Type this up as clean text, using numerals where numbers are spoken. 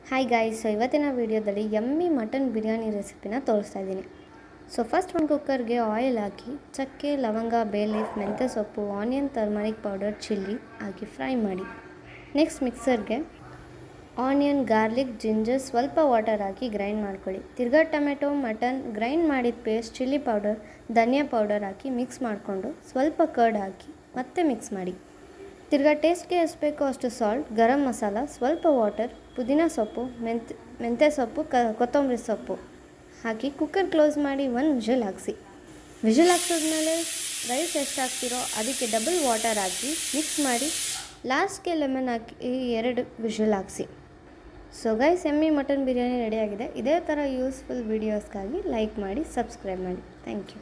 Hi guys, ಇವತ್ತಿನ ವೀಡಿಯೋದಲ್ಲಿ yummy mutton biryani ರೆಸಿಪಿನ ತೋರಿಸ್ತಾ ಇದ್ದೀನಿ. ಫಸ್ಟ್ ಒಂದು ಕುಕ್ಕರ್ಗೆ ಆಯಿಲ್ ಹಾಕಿ ಚಕ್ಕೆ, ಲವಂಗ, ಬೇ ಲೀಫ್, ಮೆಂತ್ಯ ಸೊಪ್ಪು, ಆನಿಯನ್, ಟರ್ಮರಿಕ್ ಪೌಡರ್, ಚಿಲ್ಲಿ ಹಾಕಿ ಫ್ರೈ ಮಾಡಿ. ನೆಕ್ಸ್ಟ್ ಮಿಕ್ಸರ್ಗೆ ಆನಿಯನ್, ಗಾರ್ಲಿಕ್, ಜಿಂಜರ್, ಸ್ವಲ್ಪ ವಾಟರ್ ಹಾಕಿ ಗ್ರೈಂಡ್ ಮಾಡ್ಕೊಳ್ಳಿ. ತಿರ್ಗಾ ಟೊಮೆಟೊ, ಮಟನ್, ಗ್ರೈಂಡ್ ಮಾಡಿದ ಪೇಸ್ಟ್, ಚಿಲ್ಲಿ ಪೌಡರ್, ಧನಿಯಾ ಪೌಡರ್ ಹಾಕಿ ಮಿಕ್ಸ್ ಮಾಡಿಕೊಂಡು ಸ್ವಲ್ಪ ಕರ್ಡ್ ಹಾಕಿ ಮತ್ತೆ ಮಿಕ್ಸ್ ಮಾಡಿ. ತಿರ್ಗಾ ಟೇಸ್ಟ್ಗೆ ಎಷ್ಟು ಬೇಕೋ ಅಷ್ಟು ಸಾಲ್ಟ್, ಗರಂ ಮಸಾಲ, ಸ್ವಲ್ಪ ವಾಟರ್, ಪುದೀನ ಸೊಪ್ಪು, ಮೆಂತ್ಯ ಸೊಪ್ಪು, ಕೊತ್ತಂಬರಿ ಸೊಪ್ಪು ಹಾಕಿ ಕುಕ್ಕರ್ ಕ್ಲೋಸ್ ಮಾಡಿ 1 ವಿಷಲ್ ಹಾಕಿಸಿ. ವಿಷಲ್ ಹಾಕಿಸಿದ್ಮೇಲೆ ರೈಸ್ ಎಷ್ಟು ಹಾಕ್ತಿರೋ ಅದಕ್ಕೆ ಡಬಲ್ ವಾಟರ್ ಹಾಕಿ ಮಿಕ್ಸ್ ಮಾಡಿ ಲಾಸ್ಟ್ಗೆ ಲೆಮನ್ ಹಾಕಿ 2 ವಿಷಲ್ ಹಾಕಿಸಿ. ಗೈಸ್, ಯಮ್ಮಿ ಮಟನ್ ಬಿರಿಯಾನಿ ರೆಡಿಯಾಗಿದೆ. ಇದೇ ಥರ ಯೂಸ್ಫುಲ್ ವೀಡಿಯೋಸ್ಗಾಗಿ ಲೈಕ್ ಮಾಡಿ, ಸಬ್ಸ್ಕ್ರೈಬ್ ಮಾಡಿ. Thank you.